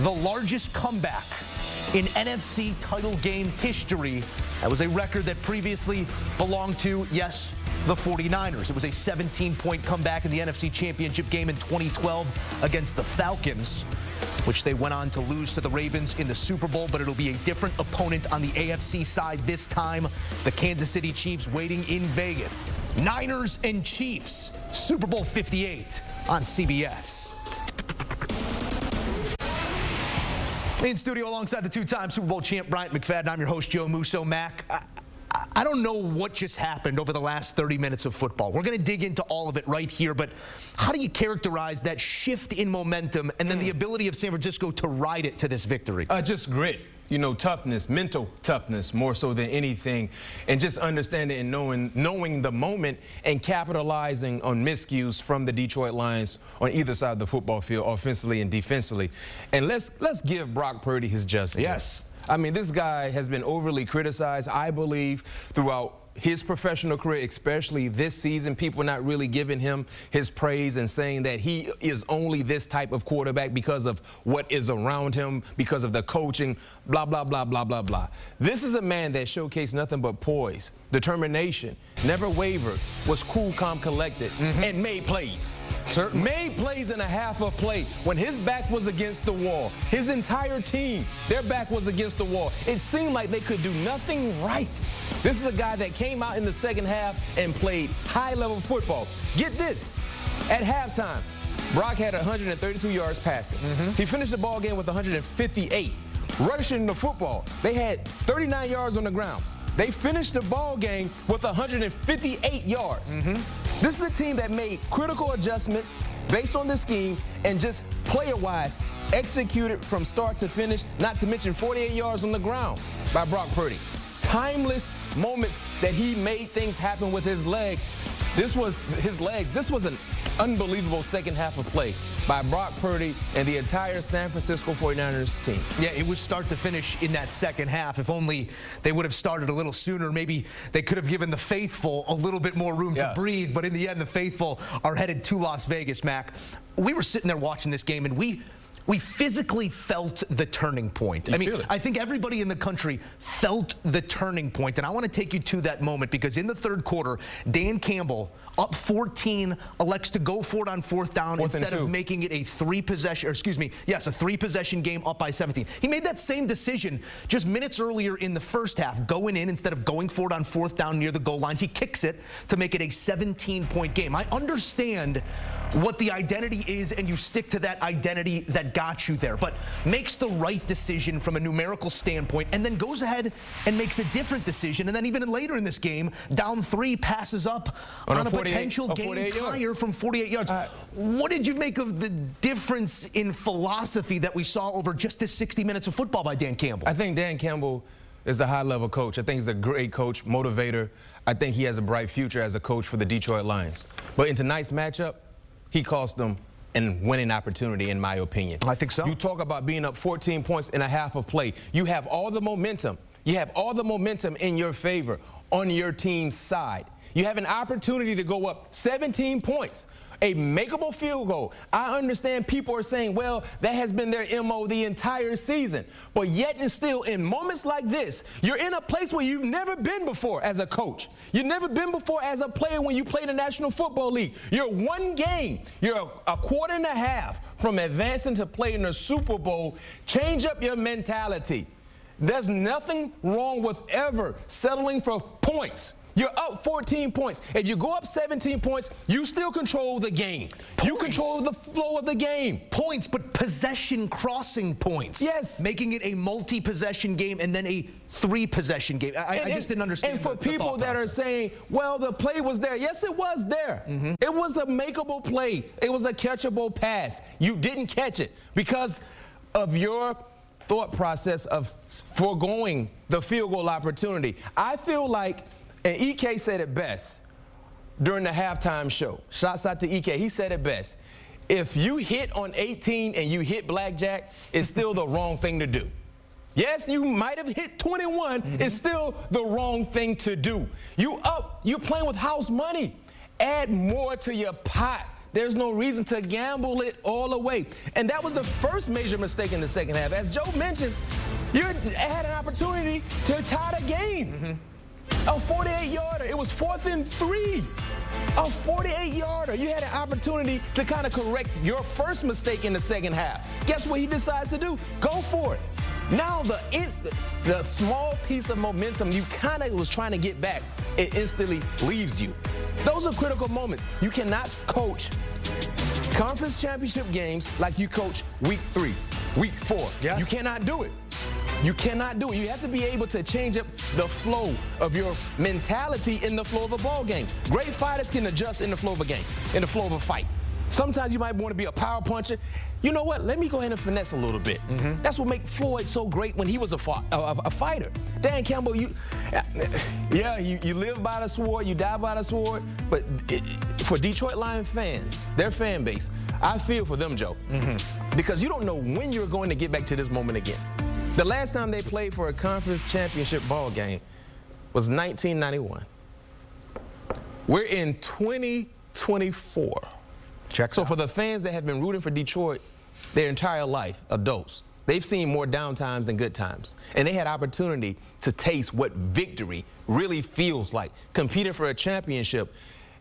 the largest comeback in NFC title game history. That was a record that previously belonged to, yes, the 49ers. It was a 17-point comeback in the NFC Championship game in 2012 against the Falcons, which they went on to lose to the Ravens in the Super Bowl, but it'll be a different opponent on the AFC side this time. The Kansas City Chiefs waiting in Vegas. Niners and Chiefs, Super Bowl 58 on CBS. In studio alongside the two-time Super Bowl champ Bryant McFadden, I'm your host, Joe Musso. Mac, I don't know what just happened over the last 30 minutes of football. We're going to dig into all of it right here, but how do you characterize that shift in momentum and then the ability of San Francisco to ride it to this victory? Just grit. You know, toughness, mental toughness more so than anything, and just understanding and knowing the moment and capitalizing on miscues from the Detroit Lions on either side of the football field, offensively and defensively. And let's give Brock Purdy his just. Yes. I mean, this guy has been overly criticized, I believe, throughout his professional career, especially this season. People not really giving him his praise and saying that he is only this type of quarterback because of what is around him, because of the coaching, blah, blah, blah, blah, blah, blah. This is a man that showcased nothing but poise, determination, never wavered, was cool, calm, collected, and made plays. Certainly. Made plays in a half a play when his back was against the wall. His entire team, their back was against the wall. It seemed like they could do nothing right. This is a guy that came out in the second half and played high-level football. Get this, at halftime, Brock had 132 yards passing. He finished the ball game with 158. Rushing the football, they had 39 yards on the ground. They finished the ball game with 158 yards. This is a team that made critical adjustments based on the scheme and just player-wise executed from start to finish, not to mention 48 yards on the ground by Brock Purdy. Timeless moments that he made things happen with his leg. This was his legs. This was an unbelievable second half of play by Brock Purdy and the entire San Francisco 49ers team. Yeah, it was start to finish in that second half. If only they would have started a little sooner, maybe they could have given the faithful a little bit more room to breathe. But in the end, the faithful are headed to Las Vegas, Mac. We were sitting there watching this game, and we physically felt the turning point. I think everybody in the country felt the turning point, and I want to take you to that moment because in the third quarter, Dan Campbell, up 14, elects to go for it on fourth down instead of making it a three-possession game up by 17. He made that same decision just minutes earlier in the first half, going in instead of going for it on fourth down near the goal line. He kicks it to make it a 17-point game. I understand what the identity is, and you stick to that identity that got you there, but makes the right decision from a numerical standpoint and then goes ahead and makes a different decision. And then even later in this game, down 3, passes up on a potential game tire from 48 yards. What did you make of the difference in philosophy that we saw over just this 60 minutes of football by Dan Campbell? I think Dan Campbell is a high-level coach. I think he's a great coach, motivator. I think he has a bright future as a coach for the Detroit Lions. But in tonight's matchup, he cost them a winning opportunity, in my opinion. I think so. You talk about being up 14 points in a half of play. You have all the momentum. You have all the momentum in your favor on your team's side. You have an opportunity to go up 17 points. A makeable field goal. I understand people are saying, well, that has been their MO the entire season. But yet and still, in moments like this, you're in a place where you've never been before as a coach. You've never been before as a player when you play the National Football League. You're one game. You're a quarter and a half from advancing to play in the Super Bowl. Change up your mentality. There's nothing wrong with ever settling for points. You're up 14 points. If you go up 17 points, you still control the game. You control the flow of the game. Points, but possession crossing points. Yes. Making it a multi-possession game and then a three-possession game. I just didn't understand. And for people that are saying, well, the play was there. Yes, it was there. It was a makeable play. It was a catchable pass. You didn't catch it because of your thought process of foregoing the field goal opportunity. I feel like, and EK said it best during the halftime show. Shouts out to EK. He said it best. If you hit on 18 and you hit blackjack, it's still the wrong thing to do. Yes, you might have hit 21. It's still the wrong thing to do. You're playing with house money. Add more to your pot there's no reason to gamble it all away. And that was the first major mistake in the second half. As Joe mentioned, you had an opportunity to tie the game. A 48-yarder. It was 4th and 3. A 48-yarder. You had an opportunity to kind of correct your first mistake in the second half. Guess what he decides to do? Go for it. Now the small piece of momentum you kind of was trying to get back, it instantly leaves you. Those are critical moments. You cannot coach conference championship games like you coach week 3, week 4. Yes. You cannot do it. You cannot do it. You have to be able to change up the flow of your mentality in the flow of a ball game. Great fighters can adjust in the flow of a game, in the flow of a fight. Sometimes you might want to be a power puncher. You know what? Let me go ahead and finesse a little bit. That's what made Floyd so great when he was a fighter. Dan Campbell, you live by the sword, you die by the sword. But for Detroit Lions fans, their fan base, I feel for them, Joe. Because you don't know when you're going to get back to this moment again. The last time they played for a conference championship ball game was 1991. We're in 2024. So for the fans that have been rooting for Detroit their entire life, adults, they've seen more down times than good times. And they had opportunity to taste what victory really feels like, competing for a championship.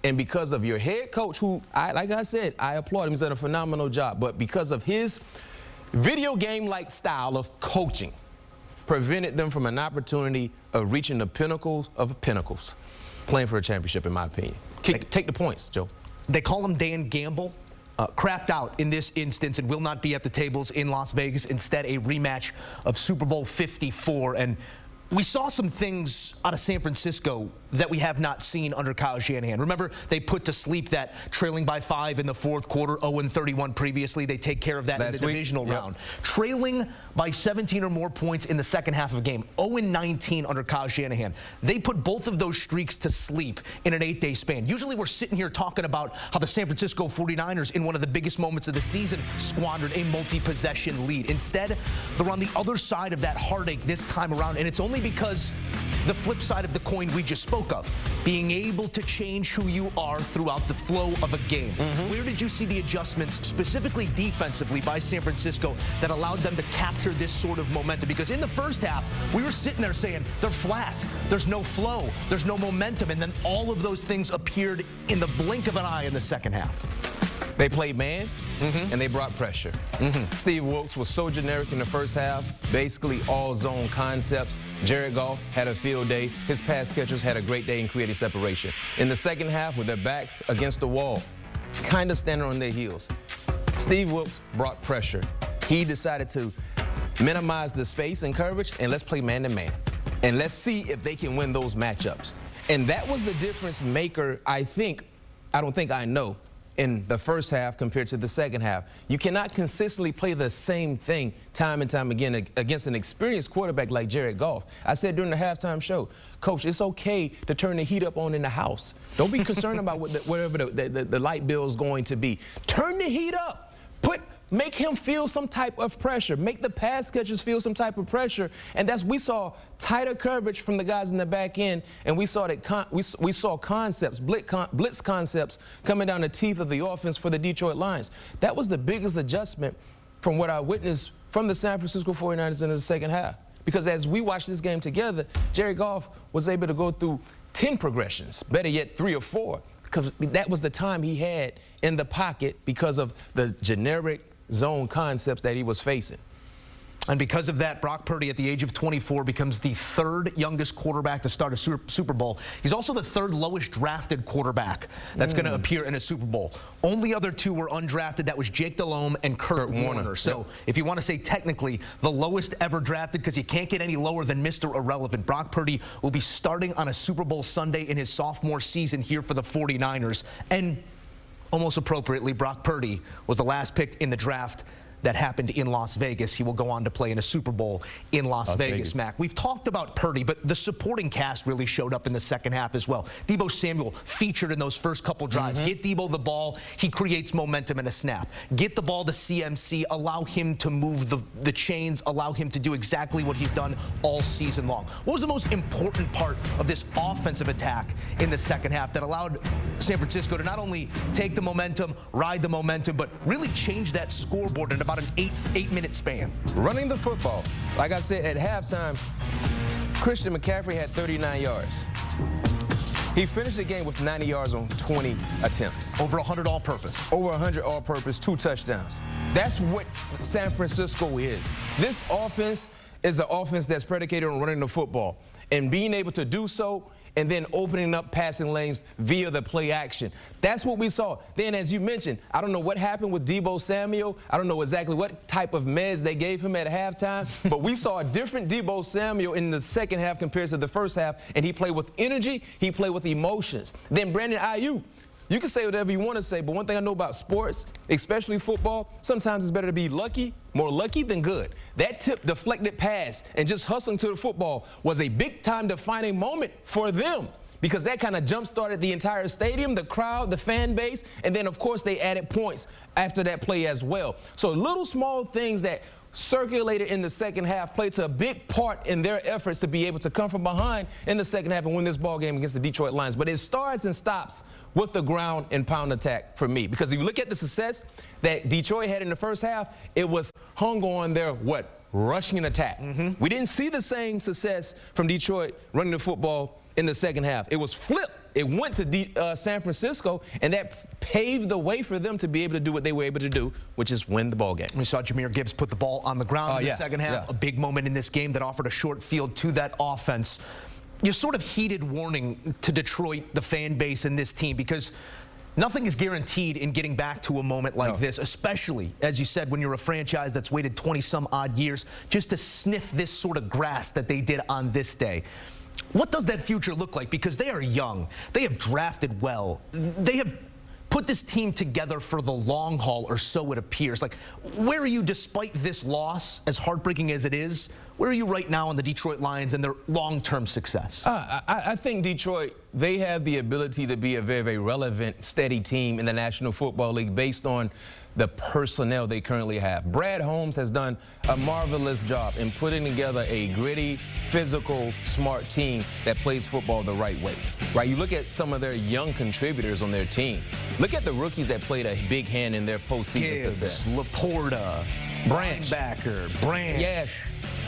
And because of your head coach, who, like I said, I applaud him, he's done a phenomenal job. But because of his video game-like style of coaching, prevented them from an opportunity of reaching the pinnacles of pinnacles, playing for a championship, in my opinion. Take the points, Joe. They call him Dan Gamble. Crapped out in this instance and will not be at the tables in Las Vegas. Instead, a rematch of Super Bowl 54. And we saw some things out of San Francisco that we have not seen under Kyle Shanahan. Remember, they put to sleep that trailing by 5 in the fourth quarter, 0-31 previously. They take care of that in the divisional round. Trailing by 17 or more points in the second half of a game, 0-19 under Kyle Shanahan. They put both of those streaks to sleep in an 8-day span. Usually we're sitting here talking about how the San Francisco 49ers, in one of the biggest moments of the season, squandered a multi-possession lead. Instead, they're on the other side of that heartache this time around, and it's only because the flip side of the coin we just spoke of, being able to change who you are throughout the flow of a game. Where did you see the adjustments, specifically defensively, by San Francisco that allowed them to capture this sort of momentum? Because in the first half, we were sitting there saying, they're flat, there's no flow, there's no momentum, and then all of those things appeared in the blink of an eye in the second half. They played man, and they brought pressure. Steve Wilkes was so generic in the first half, basically all zone concepts. Jared Goff had a field day. His pass catchers had a great day in creating separation. In the second half, with their backs against the wall, kind of standing on their heels, Steve Wilkes brought pressure. He decided to minimize the space and coverage, and let's play man-to-man. And let's see if they can win those matchups. And that was the difference maker, I know, in the first half compared to the second half. You cannot consistently play the same thing time and time again against an experienced quarterback like Jared Goff. I said during the halftime show, Coach, it's okay to turn the heat up on in the house. Don't be concerned about whatever the light bill is going to be. Turn the heat up. Make him feel some type of pressure. Make the pass catchers feel some type of pressure. And we saw tighter coverage from the guys in the back end, and we saw that we saw concepts, blitz concepts coming down the teeth of the offense for the Detroit Lions. That was the biggest adjustment from what I witnessed from the San Francisco 49ers in the second half. Because as we watched this game together, Jared Goff was able to go through 10 progressions, better yet 3 or 4, because that was the time he had in the pocket because of the generic zone concepts that he was facing. And because of that, Brock Purdy, at the age of 24, becomes the 3rd youngest quarterback to start a Super Bowl. He's also the 3rd lowest drafted quarterback that's going to appear in a Super Bowl. Only other 2 were undrafted. That was Jake Delhomme and Kurt Warner. So if you want to say technically the lowest ever drafted, because you can't get any lower than Mr. Irrelevant, Brock Purdy will be starting on a Super Bowl Sunday in his sophomore season here for the 49ers. And almost appropriately, Brock Purdy was the last pick in the draft that happened in Las Vegas. He will go on to play in a Super Bowl in Las Vegas, Mac. We've talked about Purdy, but the supporting cast really showed up in the second half as well. Deebo Samuel featured in those first couple drives. Get Deebo the ball, he creates momentum in a snap. Get the ball to CMC, allow him to move the chains, allow him to do exactly what he's done all season long. What was the most important part of this offensive attack in the second half that allowed San Francisco to not only take the momentum, ride the momentum, but really change that scoreboard in about an eight-minute span? Running the football. Like I said, at halftime, Christian McCaffrey had 39 yards. He finished the game with 90 yards on 20 attempts. Over 100 all-purpose. Over 100 all-purpose, 2 touchdowns. That's what San Francisco is. This offense is an offense that's predicated on running the football and being able to do so and then opening up passing lanes via the play action. That's what we saw. Then, as you mentioned, I don't know what happened with Deebo Samuel. I don't know exactly what type of meds they gave him at halftime, but we saw a different Deebo Samuel in the second half compared to the first half, and he played with energy, he played with emotions. Then Brandon Ayuk, you can say whatever you want to say, but one thing I know about sports, especially football, sometimes it's better to be lucky, more lucky than good. That tip deflected pass and just hustling to the football was a big-time defining moment for them because that kind of jump-started the entire stadium, the crowd, the fan base, and then, of course, they added points after that play as well. So little small things that circulated in the second half played a big part in their efforts to be able to come from behind in the second half and win this ball game against the Detroit Lions. But it starts and stops with the ground and pound attack for me. Because if you look at the success that Detroit had in the first half, it was hung on their, rushing attack. We didn't see the same success from Detroit running the football in the second half. It was flipped. It went to San Francisco, and that paved the way for them to be able to do what they were able to do, which is win the ball game. We saw Jahmyr Gibbs put the ball on the ground in the second half. A big moment in this game that offered a short field to that offense. You sort of heeded warning to Detroit, the fan base, and this team, because nothing is guaranteed in getting back to a moment like this, especially, as you said, when you're a franchise that's waited 20-some-odd years just to sniff this sort of grass that they did on this day. What does that future look like? Because they are young. They have drafted well. They have put this team together for the long haul, or so it appears. Like, where are you despite this loss, as heartbreaking as it is? Where are you right now on the Detroit Lions and their long-term success? I think Detroit, they have the ability to be a very, very relevant, steady team in the National Football League based on the personnel they currently have. Brad Holmes has done a marvelous job in putting together a gritty, physical, smart team that plays football the right way. Right? You look at some of their young contributors on their team. Look at the rookies that played a big hand in their postseason success. Laporta, Branch, Branch. Yes.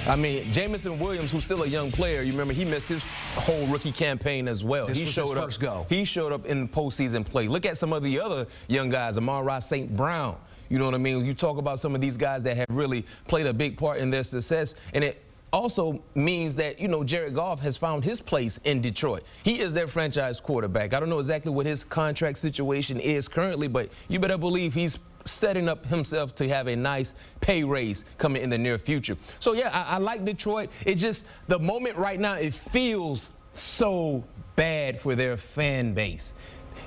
I mean, Jamison Williams, who's still a young player, you remember he missed his whole rookie campaign as well. This was his first go. He showed up in the postseason play. Look at some of the other young guys, Amon-Ra St. Brown. You know what I mean? You talk about some of these guys that have really played a big part in their success, and it also means that, you know, Jared Goff has found his place in Detroit. He is their franchise quarterback. I don't know exactly what his contract situation is currently, but you better believe he's setting up himself to have a nice pay raise coming in the near future. So, yeah, I like Detroit. It just, the moment right now, it feels so bad for their fan base.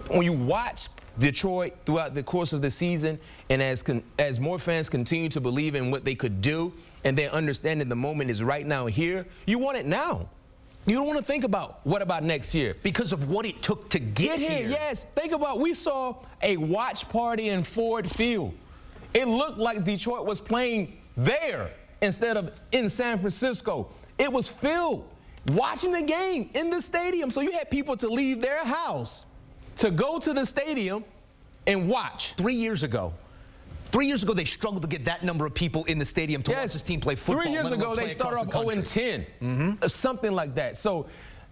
When you watch Detroit throughout the course of the season, and as more fans continue to believe in what they could do, and then understanding the moment is right now here, you want it now. You don't want to think about what about next year. Because of what it took to get here. Yes. Think about, we saw a watch party in Ford Field. It looked like Detroit was playing there instead of in San Francisco. It was filled watching the game in the stadium. So you had people to leave their house to go to the stadium and watch. 3 years ago, they struggled to get that number of people in the stadium to watch this team play football. 3 years ago, they started off 0-10, something like that. So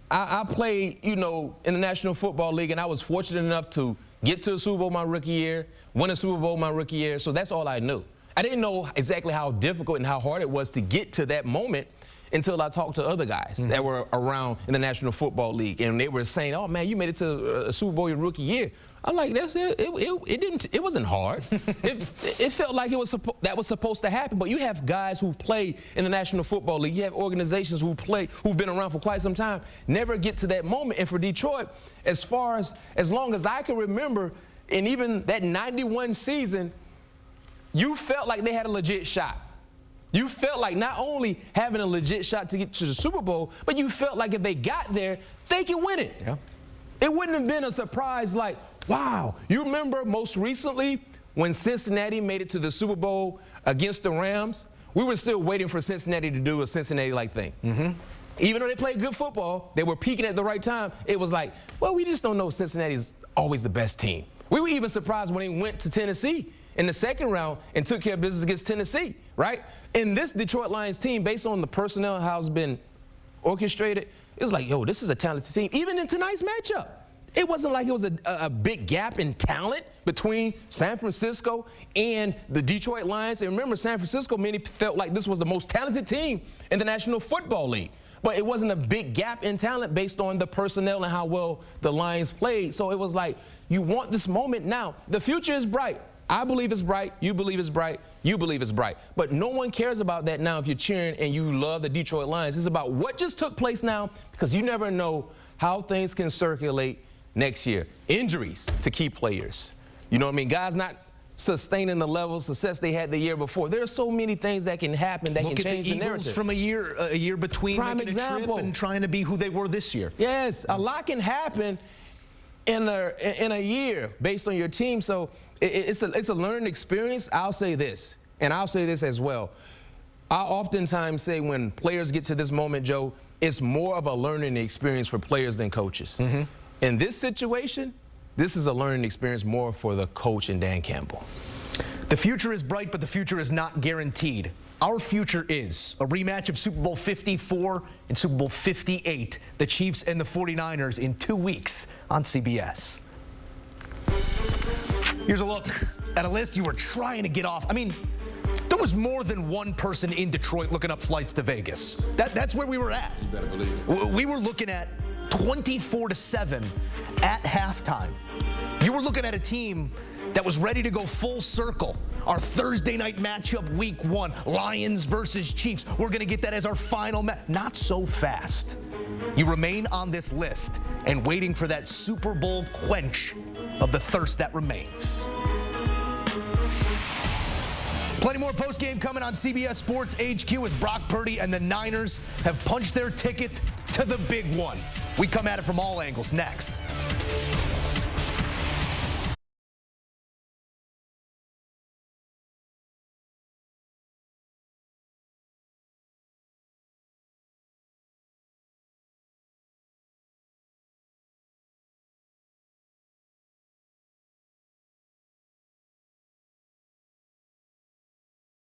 I played, you know, in the National Football League, and I was fortunate enough to get to a Super Bowl my rookie year, win a Super Bowl my rookie year. So that's all I knew. I didn't know exactly how difficult and how hard it was to get to that moment until I talked to other guys that were around in the National Football League, and they were saying, "Oh man, you made it to a Super Bowl your rookie year." I'm like, "That's it. It wasn't hard. it felt like that was supposed to happen." But you have guys who've played in the National Football League. You have organizations who've been around for quite some time, never get to that moment. And for Detroit, as long as I can remember, and even that '91 season, you felt like they had a legit shot. You felt like not only having a legit shot to get to the Super Bowl, but you felt like if they got there, they could win it. Yeah. It wouldn't have been a surprise like, wow. You remember most recently when Cincinnati made it to the Super Bowl against the Rams? We were still waiting for Cincinnati to do a Cincinnati-like thing. Mm-hmm. Even though they played good football, they were peaking at the right time. It was like, well, we just don't know Cincinnati's always the best team. We were even surprised when they went to Tennessee in the second round and took care of business against Tennessee, right? And this Detroit Lions team, based on the personnel and how it's been orchestrated, it was like, yo, this is a talented team. Even in tonight's matchup, it wasn't like it was a big gap in talent between San Francisco and the Detroit Lions. And remember, San Francisco, many felt like this was the most talented team in the National Football League. But it wasn't a big gap in talent based on the personnel and how well the Lions played. So it was like, you want this moment now. The future is bright. I believe it's bright. You believe it's bright. You believe it's bright. But no one cares about that now if you're cheering and you love the Detroit Lions. It's about what just took place now, because you never know how things can circulate next year. Injuries to key players. You know what I mean? Guys not sustaining the level of success they had the year before. There are so many things that can happen that can change the narrative. Look at the Eagles from a year between Prime making a trip and trying to be who they were this year. Yes, a lot can happen in a year based on your team. So it's a learning experience. I'll say this, and I'll say this as well. I oftentimes say when players get to this moment, Joe, it's more of a learning experience for players than coaches. Mm-hmm. In this situation, this is a learning experience more for the coach and Dan Campbell. The future is bright, but the future is not guaranteed. Our future is a rematch of Super Bowl 54 and Super Bowl 58, the Chiefs and the 49ers in 2 weeks on CBS. Here's a look at a list you were trying to get off. I mean, there was more than one person in Detroit looking up flights to Vegas. That's where we were at. You better believe it. We were looking at 24-7 at halftime. You were looking at a team that was ready to go full circle. Our Thursday night matchup, week 1, Lions versus Chiefs. We're going to get that as our final match. Not so fast. You remain on this list and waiting for that Super Bowl quench of the thirst that remains. Plenty more postgame coming on CBS Sports HQ as Brock Purdy and the Niners have punched their ticket to the big one. We come at it from all angles next.